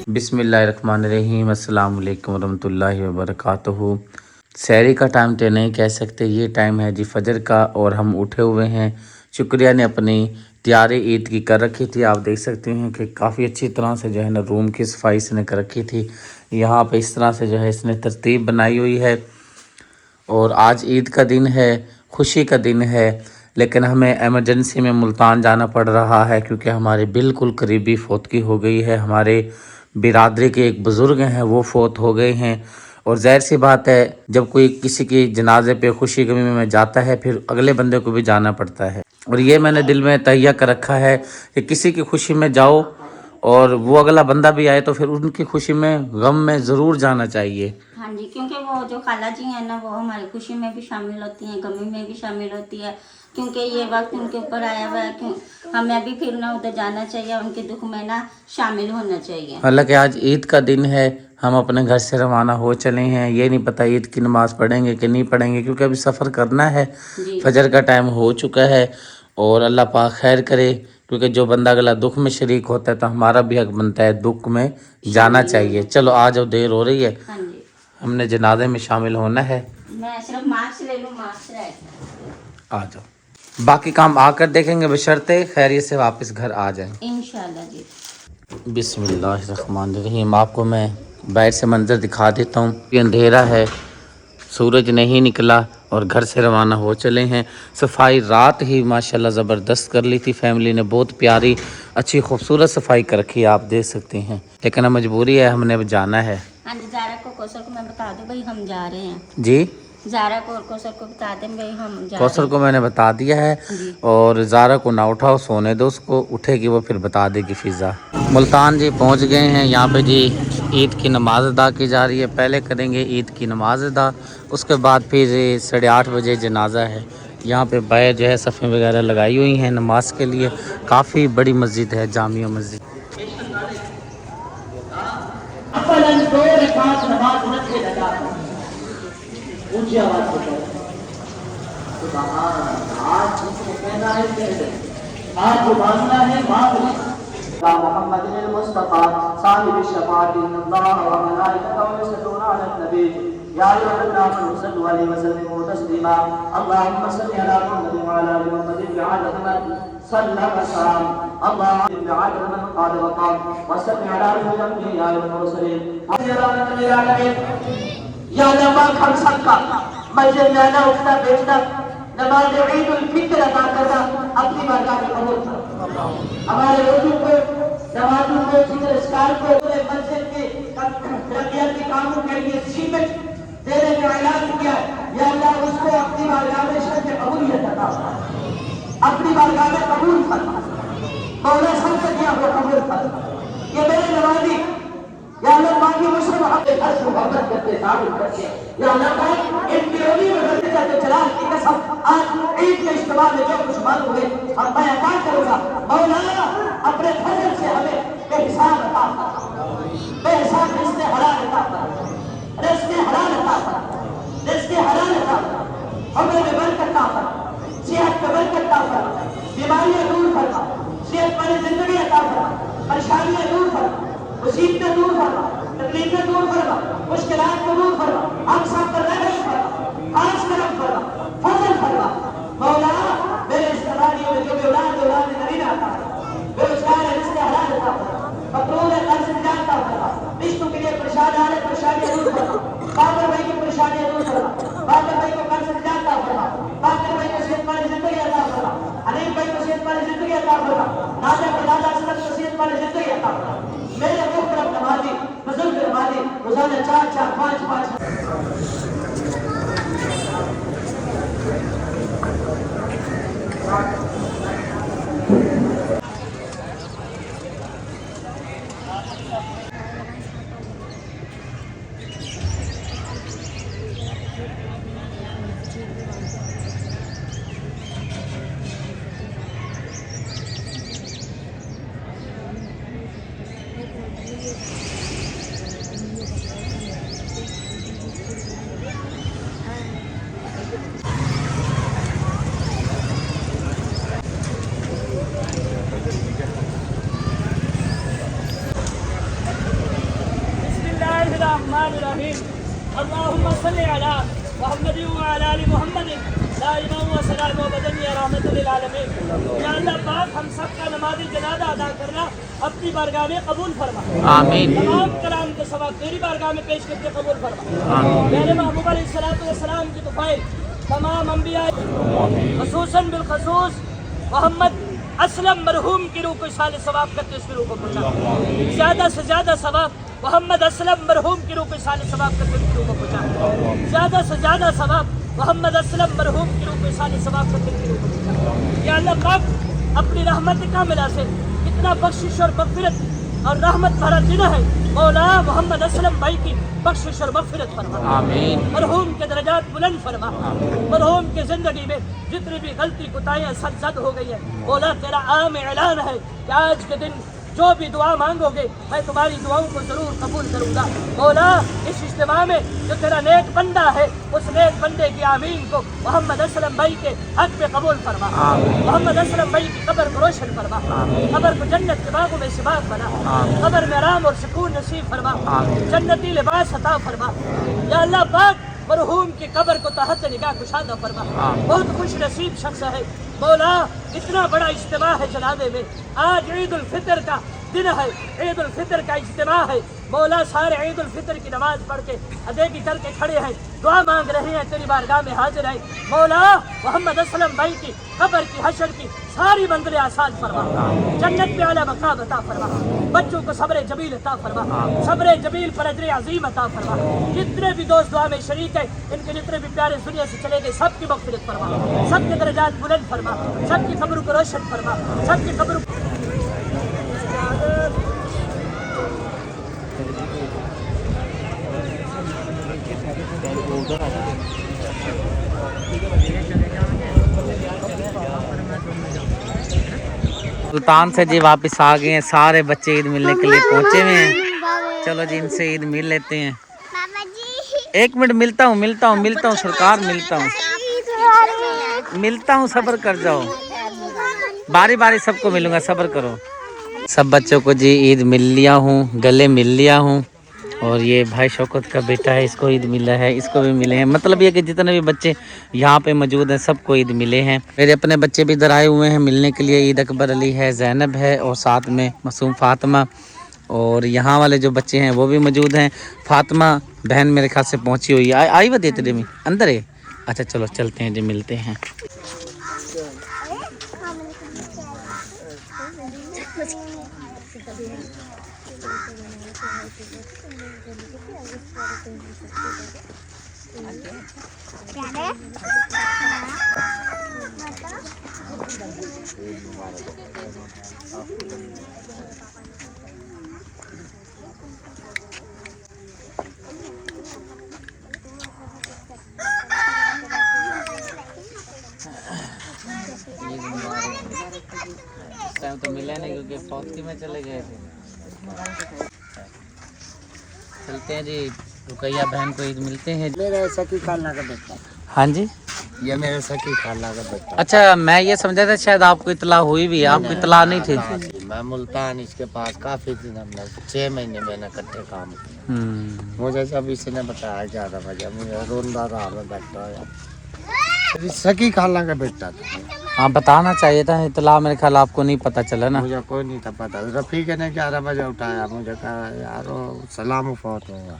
बिस्मिल्लाहिर्रहमानिर्रहीम। अस्सलाम वालेकुम रहमतुल्लाहि व बरकातुहू। सहरी का टाइम तो नहीं कह सकते, ये टाइम है जी फजर का और हम उठे हुए हैं। शुक्रिया ने अपनी तैयारी ईद की कर रखी थी। आप देख सकते हैं कि काफ़ी अच्छी तरह से जो है ना रूम की सफाई इसने कर रखी थी। यहाँ पे इस तरह से जो है इसने तरतीब बनाई हुई है। और आज ईद का दिन है, खुशी का दिन है, लेकिन हमें एमरजेंसी में मुल्तान जाना पड़ रहा है क्योंकि हमारे बिल्कुल करीबी फौतगी हो गई है। हमारे बिरादरी के एक बुज़ुर्ग हैं, वो फौत हो गए हैं। और ज़ाहिर सी बात है, जब कोई किसी की जनाजे पे खुशी गमी में जाता है फिर अगले बंदे को भी जाना पड़ता है। और ये मैंने दिल में तहिया कर रखा है कि किसी की खुशी में जाओ और वो अगला बंदा भी आए तो फिर उनकी खुशी में गम में ज़रूर जाना चाहिए। हाँ जी, क्योंकि वो जो खाला जी हैं ना, वो हमारी खुशी में भी शामिल होती हैं, गमी में भी शामिल होती है, क्योंकि ये वक्त उनके ऊपर आया हुआ है। क्यों हमें भी फिर ना उधर जाना चाहिए, उनके दुख में ना शामिल होना चाहिए। हालांकि आज ईद का दिन है, हम अपने घर से रवाना हो चले हैं। ये नहीं पता ईद की नमाज़ पढ़ेंगे कि नहीं पढ़ेंगे, क्योंकि अभी सफ़र करना है। फजर का टाइम हो चुका है और अल्लाह पाक खैर करे, क्योंकि जो बंदा अगला दुख में शरीक होता है तो हमारा भी हक बनता है दुख में जाना चाहिए। चलो आ जाओ, देर हो रही है, हाँ जी, हमने जनाजे में शामिल होना है। मैं सिर्फ मार्क्स ले लूँ, मार्क्स रह आ जाओ, बाकी काम आकर देखेंगे बशर्ते खैरियत से वापस घर आ जाएं इंशाल्लाह जी। बिस्मिल्लाहिर्रहमानिर्रहीम। आपको मैं बाहर से मंजर दिखा देता हूँ। ये अंधेरा है, सूरज नहीं निकला और घर से रवाना हो चले हैं। सफाई रात ही माशाल्लाह ज़बरदस्त कर ली थी फैमिली ने, बहुत प्यारी अच्छी खूबसूरत सफाई कर रखी है, आप देख सकते हैं। लेकिन मजबूरी है, हमने अब जाना है। हाँ जी, ज़ारा को कौसर को मैं बता दूँ भाई हम जा रहे हैं जी, ज़ारा को और कौसर को बता दें भाई हम जा कौसर रहे को मैंने बता दिया है जी। और ज़ारा को ना उठाओ, सोने दो उसको, उठेगी वो फिर बता देगी फ़िज़ा। मुल्तान जी पहुंच गए हैं। यहाँ पे जी ईद की नमाज़ अदा की जा रही है। पहले करेंगे ईद की नमाज़ अदा, उसके बाद फिर 8:30 बजे जनाजा है। यहाँ पे बाहर जो है सफ़ें वगैरह लगाई हुई हैं नमाज के लिए। काफ़ी बड़ी मस्जिद है, जामिया मस्जिद। मोहम्मद मुस्तफा साहिब शफाअत अल्लाह व मलाइकतहु यसल्लूना अला नबी या अय्युहल्लज़ीना सल्लु अलैहि व सल्लिमू तस्लीमा अल्लाहुम्मा सल्लि अला मुहम्मद व अला आलि मुहम्मद बिअदद मन सल्ला व सल्लम अल्लाहुम्मा बिअदद मन क़ाल व क़ाल व सल्लि अला अंबिया व मुरसलीन या अल्लाह हम सबका मस्जिद में ना उठना बैठना नमाज ईद उल फित्र अदा करना अपनी बारगाह में कबूल कर। हमारे वजू को, नमाजों को, जिक्र अस्कार को, पूरे मस्जिद के तरबियती कामों के लिए सीमेंट देने का ऐलान किया। या अल्लाह उसको अपनी बारगाह में शर्त कबूलियत अता फरमा, अपनी बारगाह में कबूल फरमा। मौला सबसे किया वो कबूल फरमा। ये मेरे नवाजी या अल्लाह मांगी मुझसे मोहब्बत करते तारुफ करते या अल्लाह इनकी रोनी में बदल जाते जलाल की कसम आज ईद के इज्तिमा में जो कुछ मालूम हुए अब मैं अता करूंगा। मौला अपने फजल से हमें बेहिसाब अता फरमा, बेहिसाब रिज़्क़ हलाल अता फरमा, रिज़्क़ हलाल अता फरमा, रिज़्क़ हलाल अता फरमा, उम्र में बरकत अता फरमा, सेहत में बरकत अता फरमा, बीमारियां दूर फरमा, सेहत वाली जिंदगी अता फरमा, परेशानियां दूर फरमा, मुसीबतें दूर फरमा, तकलीफें दूर फरमा, मुश्किलात को दूर फरमा, हम सब पर रहम फरमा, खास करम फरमा, फजल फरमा। मौला मेरे इस तबाही में जो भी औलाद नबीना अता फरमा, बेरोजगार है रिज़्क़ हलाल अता फरमा, मकरूज है कर्ज निजात अता फरमा, रिश्तों के लिए परेशान आ रहे परेशानियां दूर फरमा, बाबर भाई की परेशानियां दूर फरमा, बाबर भाई को कर्ज निजात अता फरमा, बाबर भाई को सेहत वाली जिंदगी अता फरमा, अनीक भाई को सेहत वाली जिंदगी अता फरमा, नाज़ा परदादा असलम को सेहत वाली जिंदगी अता फरमा। मेरे मुहतरम नमाजी बुजुर्ग नमाजी रोजाना 4-4, 5-5 الرحمن الرحیم اللہم صلی علی محمد وعلی آل محمد دائما و سلام و بدن یا رحمت للعالمین. یا اللہ پاک ہم سب کا نماز جنازہ ادا کرنا اپنی بارگاہ میں قبول فرما. آمین. تمام کلام کے ثواب تیری بارگاہ میں پیش کر کے قبول فرما. میرے محبوب علیہ السلام کی طفیل تمام انبیاء خصوصاً بالخصوص محمد اسلم مرحوم کی روح کو اصال ثواب کرتے اس کی روح کو پہنچا. زیادہ سے زیادہ ثواب محمد اسلم مرحوم کی روح کو اصال ثواب کرتے اس کی روح کو پہنچا. زیادہ سے زیادہ ثواب محمد اسلم مرحوم کی روح کو اصال ثواب کرتے اس کی روح کو پہنچا. یا اللہ پاک اپنی رحمت کاملہ سے اتنا بخشش اور مغفرت اور رحمت بھرا دن ہے. مولا محمد اسلم بھائی کی بخشش اور مغفرت فرما. آمین. مرحوم کے درجات بلند فرما. مرحوم کی زندگی میں جتنی بھی غلطی کوتاہیاں سرزد ہو گئی ہے مولا تیرا عام اعلان ہے کہ آج کے دن جو بھی دعا مانگو گے میں تمہاری دعاؤں کو ضرور قبول کروں گا. مولا اس اجتماع میں جو تیرا نیک بندہ ہے اس نیک بندے کی آمین کو محمد اسلم بھائی کے حق میں قبول فرما. محمد اسلم بھائی کی قبر کو روشن فرما. قبر کو جنت کے باغوں میں سباق بنا. قبر میں آرام اور سکون نصیب فرما. جنتی لباس عطا فرما. یا اللہ پاک مرحوم کی قبر کو تحت نگاہ کشادہ فرما. بہت خوش نصیب شخص ہے مولا. اتنا بڑا اجتماع ہے جنازے میں. آج عید الفطر کا دن ہے. عید الفطر کا اجتماع ہے مولا. سارے عید الفطر کی نماز پڑھ کے ادائیگی کر کے کھڑے ہیں دعا مانگ رہے ہیں تیری بارگاہ میں حاضر ہیں مولا. محمد اسلم بھائی کی قبر کی حشر کی ساری منزلیں آسان فرما. جنت میں اعلیٰ مقام عطا فرما. بچوں کو صبر جمیل عطا فرما. صبر جمیل پر اجر عظیم عطا فرما. جتنے بھی دوست دعا میں شریک ہیں ان کے جتنے بھی پیارے دنیا سے چلے گئے سب کی مغفرت فرما. سب کے درجات بلند فرما. سب کی قبروں کو روشن فرما. سب کی قبروں سلطان سے جی واپس آ گئے ہیں. سارے بچے عید ملنے کے لیے پہنچے ہوئے ہیں. چلو جی ان سے عید مل لیتے ہیں. ایک منٹ ملتا ہوں سرکار ملتا ہوں صبر کر جاؤ. باری باری سب کو ملوں گا صبر کرو. سب بچوں کو جی عید مل لیا ہوں گلے مل لیا ہوں. اور یہ بھائی شوکت کا بیٹا ہے اس کو عید ملا ہے. اس کو بھی ملے ہیں. مطلب یہ کہ جتنے بھی بچے یہاں پہ موجود ہیں سب کو عید ملے ہیں. میرے اپنے بچے بھی ادھر آئے ہوئے ہیں ملنے کے لیے. عید اکبر علی ہے زینب ہے اور ساتھ میں معصوم فاطمہ. اور یہاں والے جو بچے ہیں وہ بھی موجود ہیں. فاطمہ بہن میرے خیال سے پہنچی ہوئی ہے. آئی وہ دیتے میں اندر ہے. اچھا چلو چلتے ہیں جی ملتے ہیں. تو ملا نہیں کیونکہ فوتگی میں چلے گئے تھے. چلتے ہیں جی رقیہ بہن کو عید ملتے ہیں. میرے سکی خالہ کا بیٹا. ہاں جی یہ میرے سکی خالہ کا بیٹا. اچھا میں یہ سمجھا تھا شاید آپ کو اطلاع ہوئی بھی ہے. آپ کو اطلاع نہیں تھی. میں ملتان اس کے پاس کافی دن ہم نے 6 مہینے میں نے اکٹھے کام کیا. مجھے جب اس نے بتایا 11 بجے مجھے روندا رہا میں بیٹھا ہوا. سکی خالہ کا بیٹا تھا. ہاں بتانا چاہیے تھا. اطلاع میرے خیال آپ کو نہیں پتہ چلا نا. مجھے کوئی نہیں تھا پتا. رفیق نے 11 بجے اٹھایا مجھے کہا یار سلام فوت ہوا.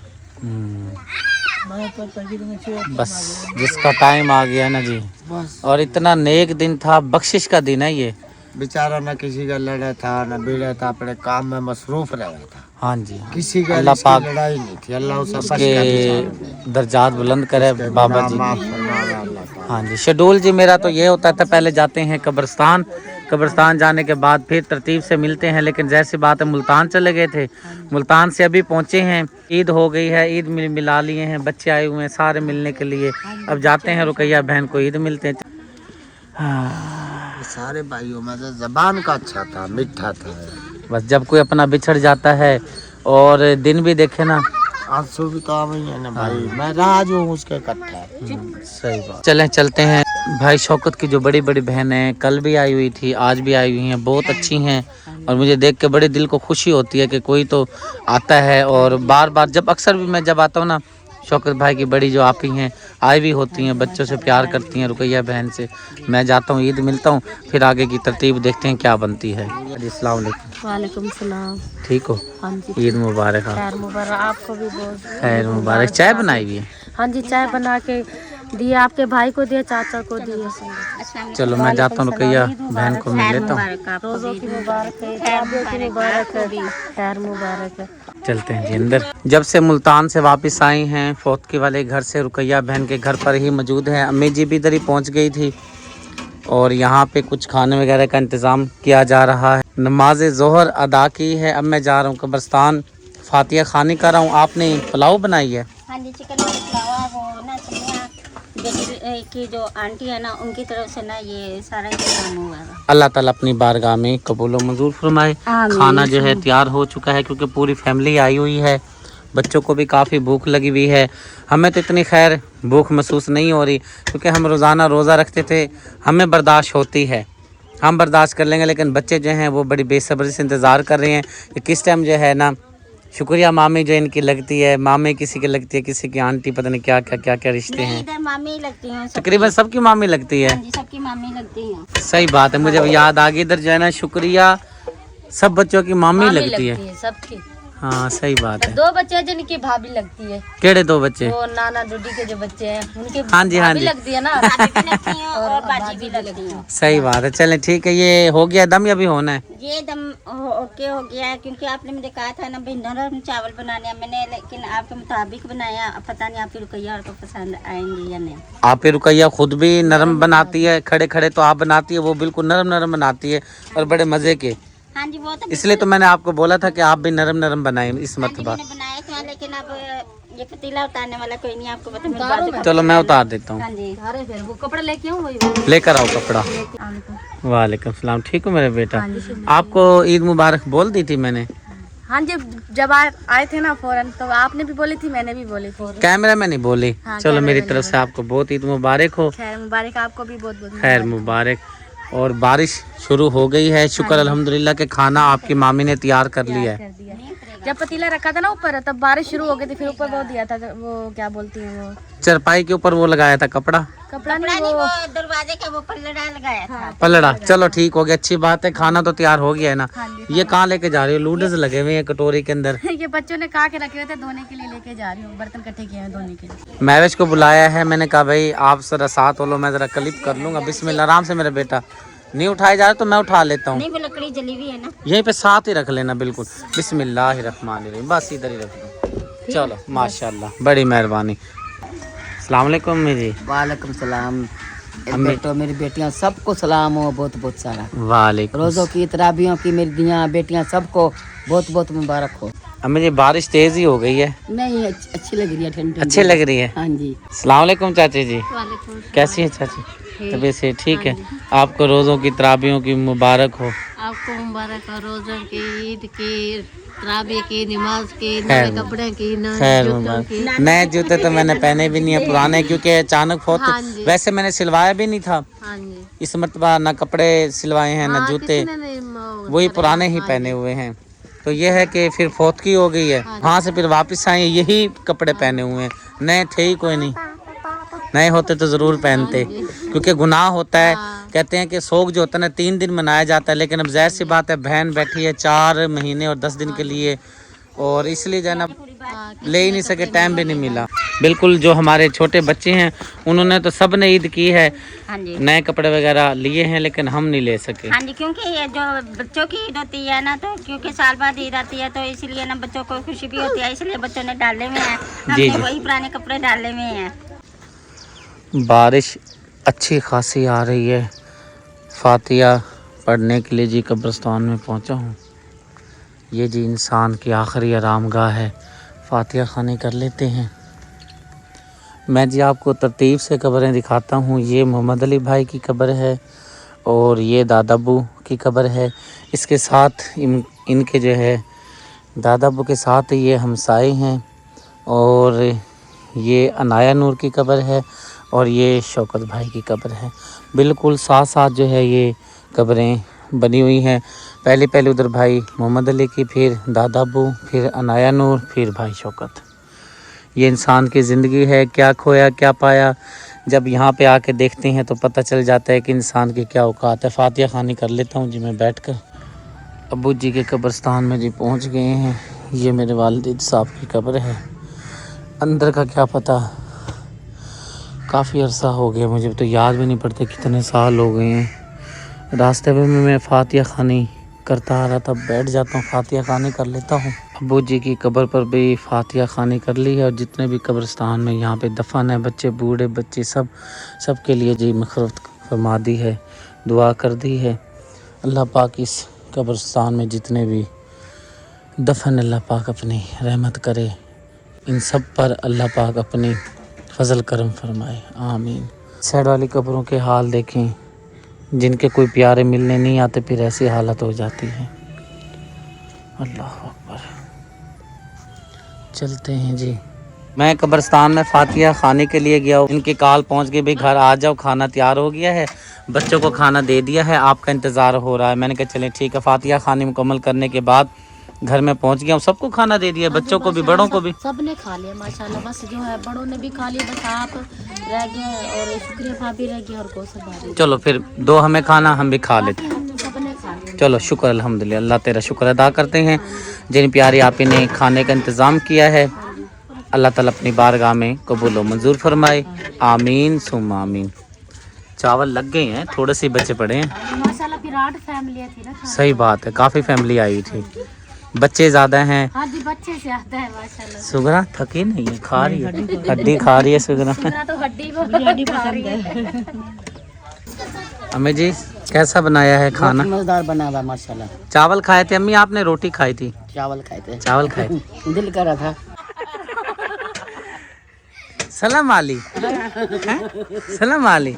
بس جس کا ٹائم آ گیا نا جی. بس اور اتنا نیک دن تھا. بخشش کا دن ہے یہ. بیچارہ نہ کسی کا لڑا تھا نہ بھیڑا تھا. اپنے کام میں مصروف رہا تھا. ہاں جی کسی کا اللہ اس کی پاک لڑائی نہیں تھی. اللہ اسے اس بخش کے کر درجات بلند کرے بابا جی. معاف فرمایا اللہ پاک. ہاں جی شیڈول جی میرا تو یہ ہوتا تھا پہلے جاتے ہیں قبرستان جانے کے بعد پھر ترتیب سے ملتے ہیں. لیکن جیسی بات ہے ملتان چلے گئے تھے. ملتان سے ابھی پہنچے ہیں. عید ہو گئی ہے. عید ملا لیے ہیں. بچے آئے ہوئے ہیں سارے ملنے کے لیے. اب جاتے ہیں رقیہ بہن کو عید ملتے ہیں. سارے بھائیوں میں سے زبان کا اچھا تھا میٹھا تھا. بس جب کوئی اپنا بچھڑ جاتا ہے اور دن بھی دیکھے نا آنسو بھی تو آ گئی ہے نا بھائی. میں راج ہوں اس کے اکٹھا. صحیح بات. چلیں چلتے ہیں. भाई शौकत की जो बड़ी बड़ी बहन है, कल भी आई हुई थी, आज भी आई हुई हैं, बहुत अच्छी हैं और मुझे देख के बड़े दिल को खुशी होती है कि कोई तो आता है। और बार बार जब अक्सर भी मैं जब आता हूँ ना, शौकत भाई की बड़ी जो आप ही हैं आई भी होती हैं, बच्चों से प्यार करती हैं, रुकैया बहन से मैं जाता हूँ, ईद मिलता हूँ, फिर आगे की तरतीब देखते हैं क्या बनती है। अस्सलाम वालेकुम। वालेकुम सलाम। ठीक हो? हाँ जी, ईद मुबारक। खैर मुबारक, आपको भी बहुत खैर मुबारक। चाय बनाई हुई है? हाँ जी, चाय बना के दिए, आपके भाई को दिए, चाचा को दिए। चलो मैं जाता हूँ, रुकैया बहन को मिल लेता हूँ। रोज़ों की मुबारक है, शादियों की मुबारक है, खैर मुबारक है। चलते हैं जी अंदर। जब से मुल्तान से वापस आई हैं, फौतकी वाले घर से, रुकैया बहन के घर पर ही मौजूद है। अम्मी जी भी इधर ही पहुँच गई थी और यहाँ पे कुछ खाने वगैरह का इंतज़ाम किया जा रहा है। नमाज ज़ोहर अदा की है, अब मैं जा रहा हूँ कब्रिस्तान, फातिहा खानी कर रहा हूँ। आपने पुलाव बनाई है? हाँ जी, चिकन पुलाव। वो ना बेटी की जो आंटी है ना, उनकी तरफ से ना ये सारा इंतजाम हुआ है। अल्लाह ताला अपनी बारगाह में कबूल व मंजूर फरमाए। खाना जो है तैयार हो चुका है क्योंकि पूरी फैमिली आई हुई है, बच्चों को भी काफ़ी भूख लगी हुई है। हमें तो इतनी खैर भूख महसूस नहीं हो रही क्योंकि हम रोज़ाना रोज़ा रखते थे, हमें बर्दाश्त होती है, हम बर्दाश्त कर लेंगे। लेकिन बच्चे जो हैं वो बड़ी बेसब्री से इंतज़ार कर रहे हैं कि किस टाइम जो है ना शुक्रिया मामी जो इनकी लगती है, मामी किसी की लगती है, किसी की आंटी, पता नहीं क्या क्या क्या रिश्ते हैं। इधर मामी लगती हैं, तकरीबन सबकी मामी लगती है। हाँ जी, सबकी मामी लगती हैं। सही बात है, मुझे अब याद आ गई, इधर जो है ना शुक्रिया सब बच्चों की मामी लगती है। सबकी। हाँ सही बात है। 2 बच्चे हैं जिनकी भाभी लगती है। केड़े 2 बच्चे? वो नाना डूडी के जो बच्चे हैं उनके हाँ जी, हाँ भाभी जी। लगती है ना। भाभी भी लगती हैं और बाजी भी लगती हैं। सही बात है। चलें ठीक है, ये हो गया दम या भी होना है? ये दम ओके हो गया है क्योंकि आपने मुझे कहा था ना भाई नरम चावल बनाने हैं, मैंने लेकिन आपके मुताबिक बनाया। अब पता नहीं आपकी रुकैया और को पसंद आएंगे या नहीं। आप ही रुकैया खुद भी नरम बनाती है, खड़े खड़े तो आप बनाती है, वो बिल्कुल नरम नरम बनाती है और बड़े मज़े के। हाँ जी, वो तो इसलिए तो मैंने आपको बोला था कि आप भी नरम नरम बनाए इस मरतबा। मैंने बनाए थे, लेकिन अब ये पतीला उतारने वाला कोई नहीं, आपको पता मेरे बाजू का। चलो मैं उतार देता हूँ। हाँ जी, अरे फिर वो कपड़ा लेके आऊँ, वही लेकर आओ कपड़ा। वालेकुम सलाम। ठीक हो मेरे बेटा? आपको ईद मुबारक बोल दी थी मैंने। हाँ जी, जब आए थे ना फौरन तो आपने भी बोली थी, मैंने भी बोली थी। कैमरा में नहीं बोली। हाँ, चलो कैमरा मेरी में तरफ से आपको बहुत ईद मुबारक हो। खैर मुबारक, आपको भी बहुत बहुत खैर मुबारक। और बारिश शुरू हो गई है, शुक्र अल्हम्दुलिल्लाह के खाना आपकी मामी ने तैयार कर लिया है। कर दिया। जब पतीला रखा था ना ऊपर, तब बारिश शुरू हो गई थी, फिर ऊपर वो दिया था, वो क्या बोलती है वो चरपाई के ऊपर वो लगाया था कपड़ा नहीं, वो दरवाजे का वो पल्लड़ा लगाया था। पलड़ा। चलो ठीक हो गया, अच्छी बात है। खाना तो तैयार हो गया है ना। ये कहाँ लेके जा रही हो? लूडल्स लगे हुए हैं कटोरी के अंदर। ये बच्चों ने कहा के रखे हुए थे, धोने के लिए लेके जा रही हूँ, बर्तन इकट्ठे किए हैं धोने के लिए। मैरिज को बुलाया है, मैंने कहा भाई आप जरा साथ हो लो, मैं जरा क्लिप कर लूंगा। बिस्मिल्लाह, आराम से मेरा बेटा। नहीं उठाया जा रहा तो मैं उठा लेता हूँ। नहीं, वो लकड़ी जली हुई है ना, यहीं पे साथ ही रख लेना बिल्कुल। बिस्मिल्लाहिर्रहमानिर्रहीम, बस इधर ही रख दो। चलो माशाल्लाह, बड़ी मेहरबानी। अस्सलाम वालेकुम अम्मी जी। वालेकुम सलाम। बेटो मेरी बेटियां सबको सलाम हो, बहुत बहुत सारा। वालेकुम। रोज़ों की, तराबियों की, मेरी दियाँ बेटियां सबको बहुत बहुत मुबारक हो। अम्मी जी बारिश तेज ही हो गई है। नहीं, अच्छी लग रही है, ठंडी अच्छी लग रही है। हाँ जी। अस्सलाम वालेकुम चाची जी। कैसी है चाची? तबीयत से ठीक है? आपको रोज़ों की तराबियों की मुबारक हो। आपको मुबारक हो, रोज़ों की, ईद की, तराबी की, नमाज की, खैर नए कपड़े की, नए खैर जूतों मुबारक। की। नए जूते तो मैंने पहने भी नहीं है, पुराने, क्योंकि अचानक हाँ बहुत, जी। वैसे मैंने सिलवाया भी नहीं था हाँ जी। इस मरतबा, ना कपड़े सिलवाए हैं ना हाँ, जूते, किसी ने नहीं वही पुराने ही पहने हुए हैं। तो ये है कि फिर फौतगी हो गई है, वहाँ से फिर वापस आए, यही कपड़े पहने हुए हैं, नए थे ही कोई नहीं। नए होते तो ज़रूर पहनते, क्योंकि गुनाह होता है। कहते हैं कि सोग जो होता है ना 3 दिन मनाया जाता है, लेकिन अब जाहिर सी बात है बहन बैठी है 4 महीने और 10 दिन के लिए, और इसलिए जो है ना ले ही नहीं सके, टाइम भी नहीं मिला। बिल्कुल, जो हमारे छोटे बच्चे हैं उन्होंने तो सब ने ईद की है, हाँ जी, नए कपड़े वगैरह लिए हैं, लेकिन हम नहीं ले सके। हाँ जी, क्योंकि ये जो बच्चों की ईद होती है ना, तो क्योंकि साल बाद ईद आती है, तो इसलिए ना बच्चों को खुशी भी होती है, इसलिए बच्चों ने डाले हुए हैं, जी, हमने जी। वही पुराने कपड़े डाले हुए हैं। बारिश अच्छी खासी आ रही है। फातिहा पढ़ने के लिए जी कब्रिस्तान में पहुंचा हूँ। ये जी इंसान की आखिरी आरामगाह है, फातिहा खानी कर लेते हैं। मैं जी आपको तरतीब से कब्रें दिखाता हूँ। ये मोहम्मद अली भाई की कब्र है और ये दादाबू की कब्र है। इसके साथ इनके जो है दादाबू के साथ ये हमसाए हैं, और ये अनाया नूर की कब्र है, और ये शौकत भाई की कब्र है। बिल्कुल साथ साथ जो है ये कब्रें बनी हुई हैं। पहले उधर भाई मोहम्मद अली की, फिर दादा अबू, फिर अनाया नूर, फिर भाई शौकत। ये इंसान की ज़िंदगी है, क्या खोया क्या पाया। जब यहाँ पे आके देखते हैं तो पता चल जाता है कि इंसान की क्या औकात है। फातिहा खानी कर लेता हूँ जी मैं बैठकर। अबू जी के कब्रिस्तान में जी पहुँच गए हैं। ये मेरे वालिद साहब की कब्र है। अंदर का क्या पता, काफ़ी अरसा हो गया, मुझे तो याद भी नहीं पड़ते कितने साल हो गए हैं। रास्ते में मैं फातिहा खानी करता आ रहा था, बैठ जाता हूँ, फातिहा खानी कर लेता हूँ। अबू जी की कब्र पर भी फातिहा खानी कर ली है और जितने भी कब्रिस्तान में यहाँ पे दफन है, बच्चे बूढ़े बच्चे सब के लिए जी मग़फ़िरत फरमा दी है, दुआ कर दी है। अल्लाह पाक इस कब्रिस्तान में जितने भी दफन, अल्लाह पाक अपनी रहमत करे, इन सब पर अल्लाह पाक अपनी फजल करम फरमाए, आमीन। साइड वाली कब्रों के हाल देखें, जिनके कोई प्यारे मिलने नहीं आते फिर ऐसी हालत हो जाती है। अल्लाह अकबर। चलते हैं जी। मैं कब्रिस्तान में फातिहा खाने के लिए गया हूँ। इनकी कॉल पहुँच गई, भाई घर आ जाओ, खाना तैयार हो गया है, बच्चों को खाना दे दिया है, आपका इंतज़ार हो रहा है। मैंने कहा चलें ठीक है। फातिहा खानी मुकम्मल करने के बाद घर में पहुंच गया हूँ। सबको खाना दे दिया, बच्चों को भी बड़ों को भी, सबने खा लिया माशाल्लाह। बस जो है बड़ों ने भी खा लिया, बस आप रह गए और शुक्रिया भाभी रह गई और कौसर भाभी। चलो फिर दो हमें खाना, हम भी खा लेते। सबने खा लिया। चलो शुक्र अल्हम्दुलिल्लाह, अल्लाह तेरा शुक्र अदा करते हैं जिन प्यारी आप ने खाने का इंतज़ाम किया है। अल्लाह ताला अपनी बारगाह में कबूल व मंजूर फरमाए, आमीन सुम्मा आमीन। चावल लग गए हैं, थोड़े से बचे पड़े हैं माशाल्लाह। फिर 8 फैमिली थी ना। सही बात है, काफ़ी फैमिली आई थी, बच्चे ज़्यादा हैं। हाँ जी, बच्चे से आता है माशाल्लाह। सुगरा थकी नहीं है, खा रही है, हड्डी खा रही है सुगरा। तो हड्डी पसंद है। अम्मी जी कैसा बनाया है खाना? मजेदार बना हुआ माशाल्लाह। चावल खाए थे अम्मी आपने, रोटी खाई थी? चावल खाए थे। चावल खाए थे। दिल कर रहा था। सलाम आली सलाम आली।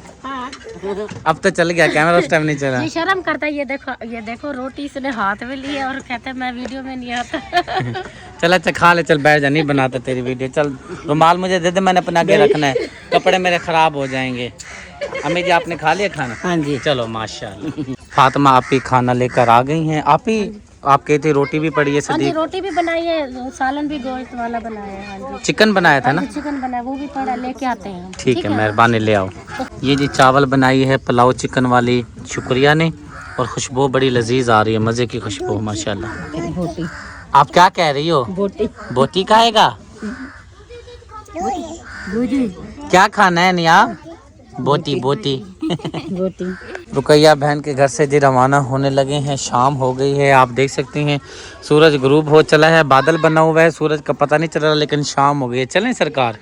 अब तो चल गया कैमरा, उस टाइम नहीं चला। ये शर्म करता है। ये देखो रोटी इसने हाथ में ली है और कहता है मैं वीडियो में नहीं आता। चल अच्छा खा ले, चल बैठ जा, नहीं बनाता तेरी वीडियो। चल रुमाल मुझे दे दे, मैंने अपना आगे रखना है, कपड़े मेरे खराब हो जाएंगे। अम्मी जी आपने खा लिया खाना? हाँ जी। चलो माशाल्लाह। फातिमा आप ही खाना लेकर आ गई हैं। आप ही आप कहते रोटी भी पड़ी है हाँ जी, सदी, रोटी भी बनाई है, सालन भी गोश्त वाला बनाया है। हाँ जी, चिकन बनाया था ना? चिकन बनाया, वो भी पड़ा, लेके आते हैं हम। ठीक है, मेहरबानी ले आओ। ये जी चावल बनाई है पुलाव चिकन वाली शुक्रिया ने, और खुशबू बड़ी लजीज आ रही है, मज़े की खुशबू माशाल्लाह। बोटी। आप क्या कह रही हो? बोटी। बोटी खाएगा? क्या खाना है नहीं आप? बोटी बोटी। बोटी। रुकैया बहन के घर से जी रवाना होने लगे हैं। शाम हो गई है, आप देख सकते हैं सूरज गुरूब हो चला है, बादल बना हुआ है, सूरज का पता नहीं चल रहा, लेकिन शाम हो गई है। चलें सरकार?